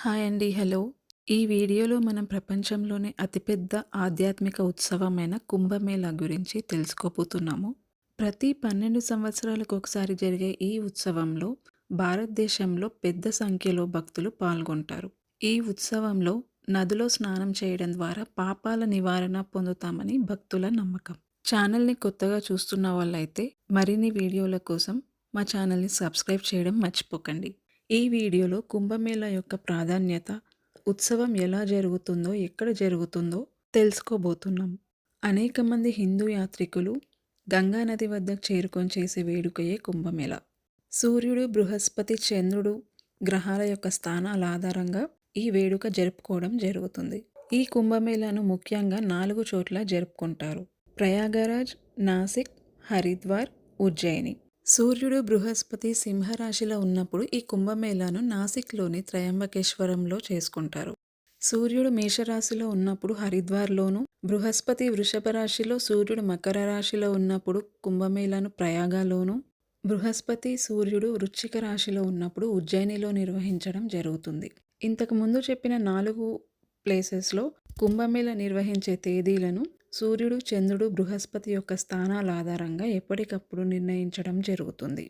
Hi అండి. Hello. ఈ వీడియోలో మనం ప్రపంచంలోనే అతిపెద్ద ఆధ్యాత్మిక ఉత్సవమైన కుంభమేళా గురించి తెలుసుకోబోతున్నాము. ప్రతి 12 సంవత్సరాలకు ఒకసారి జరిగే ఈ ఉత్సవంలో భారతదేశంలో పెద్ద సంఖ్యలో భక్తులు పాల్గొంటారు. ఈ ఉత్సవంలో నదిలో స్నానం చేయడం ద్వారా పాపాల నివారణ పొందుతామని భక్తుల నమ్మకం. ఛానల్ని కొత్తగా చూస్తున్న వాళ్ళైతే మరిన్ని వీడియోల కోసం మా ఛానల్ని సబ్స్క్రైబ్ చేయడం మర్చిపోకండి. ఈ వీడియోలో కుంభమేళా యొక్క ప్రాధాన్యత, ఉత్సవం ఎలా జరుగుతుందో, ఎక్కడ జరుగుతుందో తెలుసుకోబోతున్నాం. అనేక మంది హిందూ యాత్రికులు గంగా నది వద్దకు చేరుకొని చేసే వేడుకయే కుంభమేళా. సూర్యుడు, బృహస్పతి, చంద్రుడు గ్రహాల యొక్క స్థానాల ఆధారంగా ఈ వేడుక జరుపుకోవడం జరుగుతుంది. ఈ కుంభమేళాను ముఖ్యంగా 4 చోట్ల జరుపుకుంటారు: ప్రయాగరాజ్, నాసిక్, హరిద్వార్, ఉజ్జయిని. సూర్యుడు బృహస్పతి సింహరాశిలో ఉన్నప్పుడు ఈ కుంభమేళాను నాసిక్లోని త్రయంబకేశ్వరంలో చేసుకుంటారు. సూర్యుడు మేషరాశిలో ఉన్నప్పుడు హరిద్వార్లోను, బృహస్పతి వృషభ రాశిలో, సూర్యుడు మకర రాశిలో ఉన్నప్పుడు కుంభమేళాను ప్రయాగలోను, బృహస్పతి సూర్యుడు వృశ్చిక రాశిలో ఉన్నప్పుడు ఉజ్జయినిలో నిర్వహించడం జరుగుతుంది. ఇంతకు ముందు చెప్పిన 4 ప్లేసెస్లో కుంభమేళా నిర్వహించే తేదీలను సూర్యుడు, చంద్రుడు, బృహస్పతి యొక్క స్థానాల ఆధారంగా ఎప్పటికప్పుడు నిర్ణయించడం జరుగుతుంది.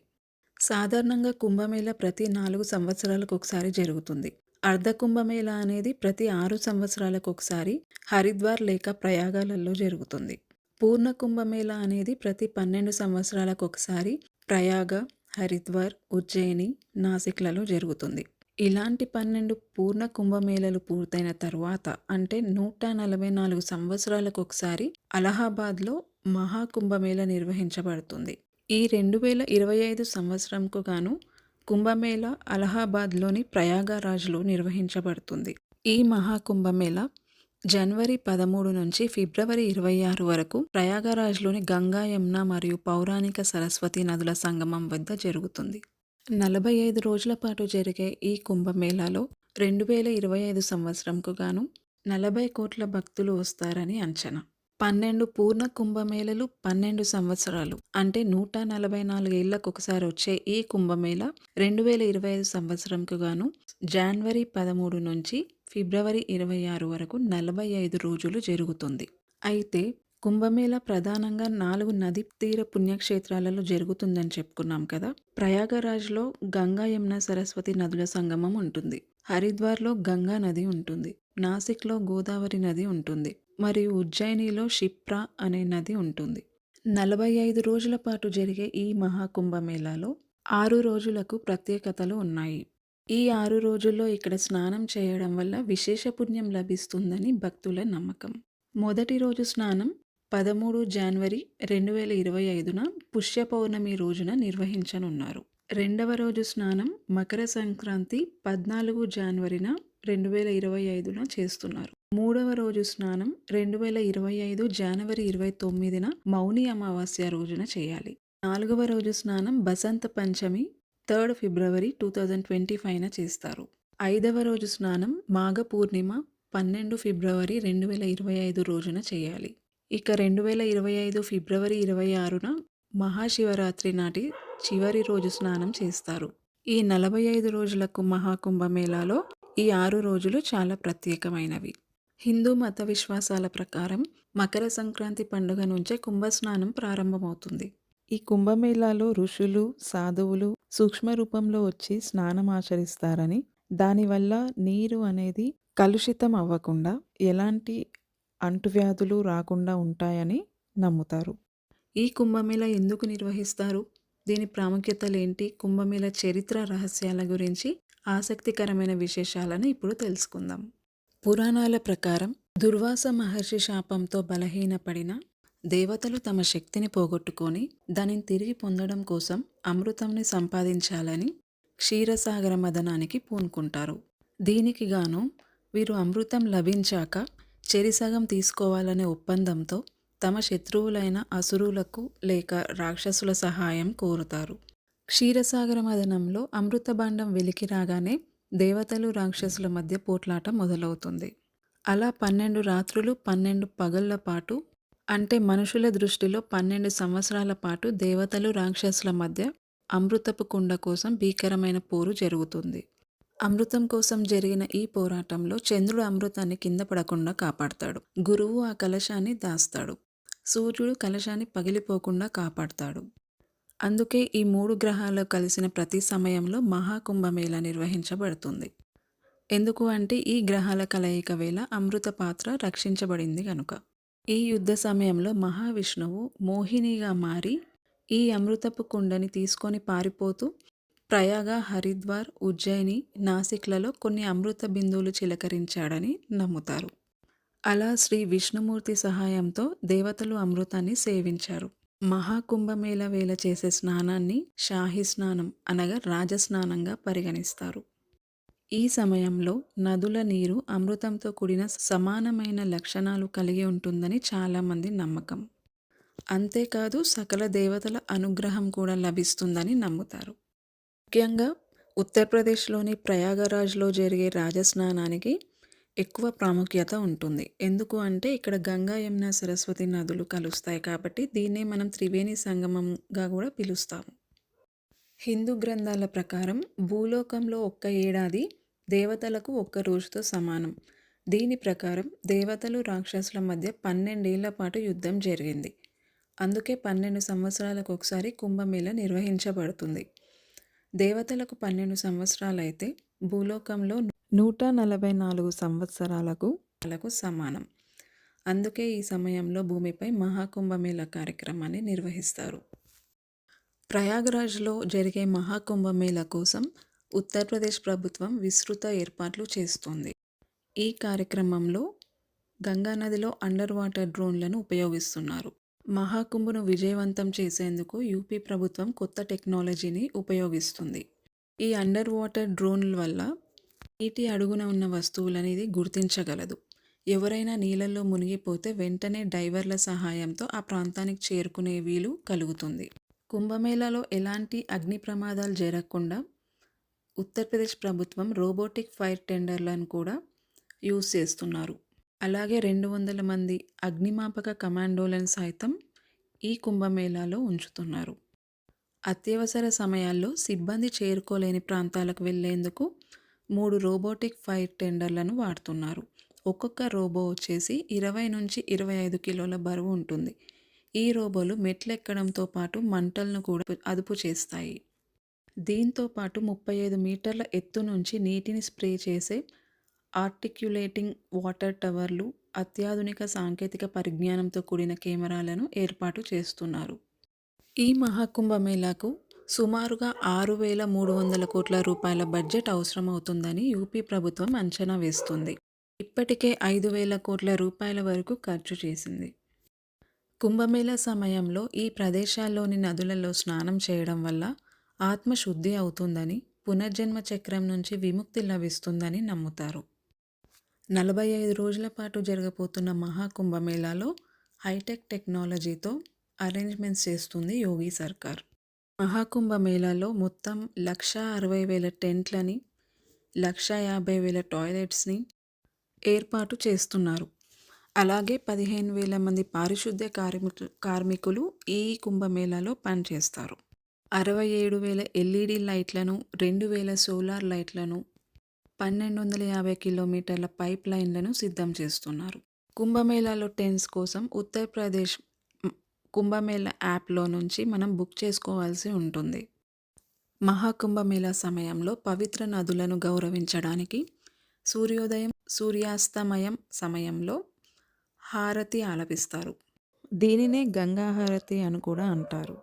సాధారణంగా కుంభమేళా ప్రతి 4 సంవత్సరాలకు ఒకసారి జరుగుతుంది. అర్ధ కుంభమేళా అనేది ప్రతి 6 సంవత్సరాలకు ఒకసారి హరిద్వార్ లేక ప్రయాగాలలో జరుగుతుంది. పూర్ణ కుంభమేళా అనేది ప్రతి 12 సంవత్సరాలకు ఒకసారి ప్రయాగ, హరిద్వార్, ఉజ్జయిని, నాసిక్లలో జరుగుతుంది. ఇలాంటి 12 పూర్ణ కుంభమేళాలు పూర్తయిన తరువాత, అంటే 144 సంవత్సరాలకు ఒకసారి అలహాబాద్లో మహాకుంభమేళా నిర్వహించబడుతుంది. ఈ 2025 సంవత్సరంకు గాను కుంభమేళా అలహాబాద్లోని ప్రయాగరాజ్లో నిర్వహించబడుతుంది. ఈ మహాకుంభమేళా జనవరి 13 నుంచి ఫిబ్రవరి 26 వరకు ప్రయాగరాజ్లోని గంగా, యమున మరియు పౌరాణిక సరస్వతి నదుల సంగమం వద్ద జరుగుతుంది. 45 రోజుల పాటు జరిగే ఈ కుంభమేళాలో 2025 సంవత్సరంకు గాను 40 కోట్ల భక్తులు వస్తారని అంచనా. 12 పూర్ణ కుంభమేళాలు 12 సంవత్సరాలు, అంటే 144 ఏళ్లకొకసారి వచ్చే ఈ కుంభమేళా 2025 సంవత్సరంకు గాను జనవరి 13 నుంచి ఫిబ్రవరి 26 వరకు 45 రోజులు జరుగుతుంది. అయితే కుంభమేళా ప్రధానంగా 4 నదీ తీర పుణ్యక్షేత్రాలలో జరుగుతుందని చెప్పుకున్నాం కదా. ప్రయాగరాజ్లో గంగా, యమున, సరస్వతి నదుల సంగమం ఉంటుంది. హరిద్వార్లో గంగా నది ఉంటుంది. నాసిక్లో గోదావరి నది ఉంటుంది. మరియు ఉజ్జయినిలో క్షిప్రా అనే నది ఉంటుంది. 45 రోజుల పాటు జరిగే ఈ మహాకుంభమేళాలో 6 రోజులకు ప్రత్యేకతలు ఉన్నాయి. ఈ 6 రోజుల్లో ఇక్కడ స్నానం చేయడం వల్ల విశేష పుణ్యం లభిస్తుందని భక్తుల నమ్మకం. మొదటి రోజు స్నానం 13 జనవరి 2025న పుష్య పౌర్ణమి రోజున నిర్వహించనున్నారు. రెండవ రోజు స్నానం మకర సంక్రాంతి 14 జనవరిన 2025న చేస్తున్నారు. మూడవ రోజు స్నానం 2025 జనవరి 29న మౌని అమావాస్య రోజున చేయాలి. నాలుగవ రోజు స్నానం బసంత పంచమి 3 ఫిబ్రవరి 2025న చేస్తారు. ఐదవ రోజు స్నానం మాఘ పూర్ణిమ 12 ఫిబ్రవరి 2025 రోజున చేయాలి. ఇక 2025 ఫిబ్రవరి 26న మహాశివరాత్రి నాటి చివరి రోజు స్నానం చేస్తారు. ఈ 45 రోజులకు మహాకుంభమేళాలో ఈ 6 రోజులు చాలా ప్రత్యేకమైనవి. హిందూ మత విశ్వాసాల ప్రకారం మకర సంక్రాంతి పండుగ నుంచే కుంభస్నానం ప్రారంభమవుతుంది. ఈ కుంభమేళాలో ఋషులు, సాధువులు సూక్ష్మ రూపంలో వచ్చి స్నానం ఆచరిస్తారని, దానివల్ల నీరు అనేది కలుషితం అవ్వకుండా ఎలాంటి అంటువ్యాధులు రాకుండా ఉంటాయని నమ్ముతారు. ఈ కుంభమేళా ఎందుకు నిర్వహిస్తారు? దీని ప్రాముఖ్యతలేంటి? కుంభమేళా చరిత్ర, రహస్యాల గురించి ఆసక్తికరమైన విశేషాలను ఇప్పుడు తెలుసుకుందాం. పురాణాల ప్రకారం దుర్వాస మహర్షి శాపంతో బలహీనపడిన దేవతలు తమ శక్తిని పోగొట్టుకొని దానిని తిరిగి పొందడం కోసం అమృతంని సంపాదించాలని క్షీరసాగర మదనానికి పూనుకుంటారు. దీనికి గాను వీరు అమృతం లభించాక చెరిసగం తీసుకోవాలనే ఒప్పందంతో తమ శత్రువులైన అసురులకు లేక రాక్షసుల సహాయం కోరుతారు. క్షీరసాగర మదనంలో అమృతభాండం వెలికి రాగానే దేవతలు, రాక్షసుల మధ్య పోట్లాట మొదలవుతుంది. అలా 12 రాత్రులు 12 పగళ్ల పాటు, అంటే మనుషుల దృష్టిలో 12 సంవత్సరాల పాటు దేవతలు, రాక్షసుల మధ్య అమృతపు కుండ కోసం భీకరమైన పోరు జరుగుతుంది. అమృతం కోసం జరిగిన ఈ పోరాటంలో చంద్రుడు అమృతాన్ని కింద పడకుండా కాపాడతాడు. గురువు ఆ కలశాన్ని దాస్తాడు. సూర్యుడు కలశాన్ని పగిలిపోకుండా కాపాడతాడు. అందుకే ఈ 3 గ్రహాలు కలిసిన ప్రతి సమయంలో మహాకుంభమేళా నిర్వహించబడుతుంది. ఎందుకు అంటే ఈ గ్రహాల కలయిక వేళ అమృత పాత్ర రక్షించబడింది గనుక. ఈ యుద్ధ సమయంలో మహావిష్ణువు మోహినిగా మారి ఈ అమృతపు కుండని తీసుకొని పారిపోతూ ప్రయాగ, హరిద్వార్, ఉజ్జయిని, నాసిక్లలో కొన్ని అమృత బిందువులు చిలకరించాడని నమ్ముతారు. అలా శ్రీ విష్ణుమూర్తి సహాయంతో దేవతలు అమృతాన్ని సేవించారు. మహాకుంభమేళా వేళ చేసే స్నానాన్ని షాహీ స్నానం అనగా రాజస్నానంగా పరిగణిస్తారు. ఈ సమయంలో నదుల నీరు అమృతంతో కూడిన సమానమైన లక్షణాలు కలిగి ఉంటుందని చాలామంది నమ్మకం. అంతేకాదు సకల దేవతల అనుగ్రహం కూడా లభిస్తుందని నమ్ముతారు. ముఖ్యంగా ఉత్తరప్రదేశ్లోని ప్రయాగరాజ్లో జరిగే రాజస్నానానికి ఎక్కువ ప్రాముఖ్యత ఉంటుంది. ఎందుకు అంటే ఇక్కడ గంగా, యమున, సరస్వతి నదులు కలుస్తాయి కాబట్టి దీన్నే మనం త్రివేణి సంగమంగా కూడా పిలుస్తాము. హిందూ గ్రంథాల ప్రకారం భూలోకంలో ఒక్క ఏడాది దేవతలకు ఒక్క రోజుతో సమానం. దీని ప్రకారం దేవతలు, రాక్షసుల మధ్య 12 ఏళ్ల పాటు యుద్ధం జరిగింది. అందుకే 12 సంవత్సరాలకు ఒకసారి కుంభమేళా నిర్వహించబడుతుంది. దేవతలకు 12 సంవత్సరాలైతే భూలోకంలో 144 సంవత్సరాలకు సమానం. అందుకే ఈ సమయంలో భూమిపై మహాకుంభమేళా కార్యక్రమాన్ని నిర్వహిస్తారు. ప్రయాగరాజ్లో జరిగే మహాకుంభమేళా కోసం ఉత్తరప్రదేశ్ ప్రభుత్వం విస్తృత ఏర్పాట్లు చేస్తోంది. ఈ కార్యక్రమంలో గంగానదిలో అండర్ వాటర్ డ్రోన్లను ఉపయోగిస్తున్నారు. మహాకుంభను విజయవంతం చేసేందుకు యూపీ ప్రభుత్వం కొత్త టెక్నాలజీని ఉపయోగిస్తుంది. ఈ అండర్ వాటర్ డ్రోన్ల వల్ల నీటి అడుగున ఉన్న వస్తువులనేది గుర్తించగలదు. ఎవరైనా నీళ్ళల్లో మునిగిపోతే వెంటనే డైవర్ల సహాయంతో ఆ ప్రాంతానికి చేరుకునే వీలు కలుగుతుంది. కుంభమేళాలో ఎలాంటి అగ్ని ప్రమాదాలు జరగకుండా ఉత్తరప్రదేశ్ ప్రభుత్వం రోబోటిక్ ఫైర్ టెండర్లను కూడా యూజ్ చేస్తున్నారు. అలాగే 200 మంది అగ్నిమాపక కమాండోలను సైతం ఈ కుంభమేళాలో ఉంచుతున్నారు. అత్యవసర సమయాల్లో సిబ్బంది చేరుకోలేని ప్రాంతాలకు వెళ్లేందుకు 3 రోబోటిక్ ఫైర్ టెండర్లను వాడుతున్నారు. ఒక్కొక్క రోబో వచ్చేసి 20 నుంచి 25 కిలోల బరువు ఉంటుంది. ఈ రోబోలు మెట్లెక్కడంతో పాటు మంటలను కూడా అదుపు చేస్తాయి. దీంతో పాటు 35 మీటర్ల ఎత్తు నుంచి నీటిని స్ప్రే చేసే ఆర్టిక్యులేటింగ్ వాటర్ టవర్లు, అత్యాధునిక సాంకేతిక పరిజ్ఞానంతో కూడిన కెమెరాలను ఏర్పాటు చేస్తున్నారు. ఈ మహాకుంభమేళాకు సుమారుగా 6,300 కోట్ల రూపాయల బడ్జెట్ అవసరమవుతుందని యూపీ ప్రభుత్వం అంచనా వేస్తుంది. ఇప్పటికే 5,000 కోట్ల రూపాయల వరకు ఖర్చు చేసింది. కుంభమేళా సమయంలో ఈ ప్రదేశాల్లోని నదులలో స్నానం చేయడం వల్ల ఆత్మశుద్ధి అవుతుందని, పునర్జన్మ చక్రం నుంచి విముక్తి లభిస్తుందని నమ్ముతారు. 45 రోజుల పాటు జరగబోతున్న మహాకుంభమేళాలో హైటెక్ టెక్నాలజీతో అరేంజ్మెంట్స్ చేస్తుంది యోగి సర్కార్. మహాకుంభమేళాలో మొత్తం 1,60,000 టెంట్లని, 1,50,000 టాయిలెట్స్ని ఏర్పాటు చేస్తున్నారు. అలాగే 15,000 మంది పారిశుద్ధ్య కార్మికులు ఈ కుంభమేళాలో పనిచేస్తారు. 67,000 ఎల్ఈడి లైట్లను, 2,000 సోలార్ లైట్లను, 1,250 కిలోమీటర్ల పైప్ లైన్లను సిద్ధం చేస్తున్నారు. కుంభమేళాలో టెంట్స్ కోసం ఉత్తరప్రదేశ్ కుంభమేళా యాప్లో నుంచి మనం బుక్ చేసుకోవాల్సి ఉంటుంది. మహాకుంభమేళా సమయంలో పవిత్ర నదులను గౌరవించడానికి సూర్యోదయం, సూర్యాస్తమయం సమయంలో హారతి ఆలపిస్తారు. దీనినే గంగా హారతి అని కూడా అంటారు.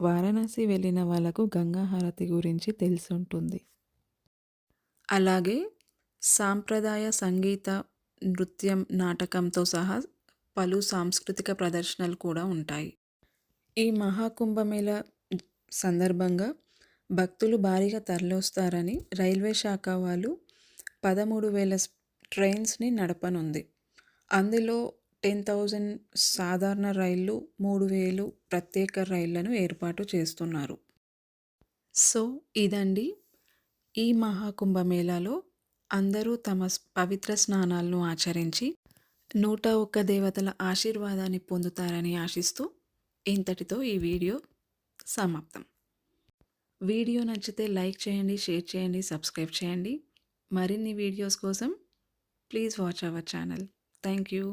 వారణాసి వెళ్ళిన వాళ్ళకు గంగా హారతి గురించి తెలిసి ఉంటుంది. అలాగే సాంప్రదాయ సంగీత, నృత్యం, నాటకంతో సహా పలు సాంస్కృతిక ప్రదర్శనలు కూడా ఉంటాయి. ఈ మహాకుంభమేళా సందర్భంగా భక్తులు భారీగా తరలివస్తారని రైల్వే శాఖ వాళ్ళు 13,000 ట్రైన్స్ని నడపనుంది. అందులో 10,000 సాధారణ రైళ్లు, 3,000 ప్రత్యేక రైళ్లను ఏర్పాటు చేస్తున్నారు. సో ఇదండి ఈ మహాకుంభమేళాలో అందరూ తమ పవిత్ర స్నానాలను ఆచరించి 101 దేవతల ఆశీర్వాదాన్ని పొందుతారని ఆశిస్తూ ఇంతటితో ఈ వీడియో సమాప్తం. వీడియో నచ్చితే లైక్ చేయండి, షేర్ చేయండి, సబ్స్క్రైబ్ చేయండి. మరిన్ని వీడియోస్ కోసం please watch our channel. Thank you.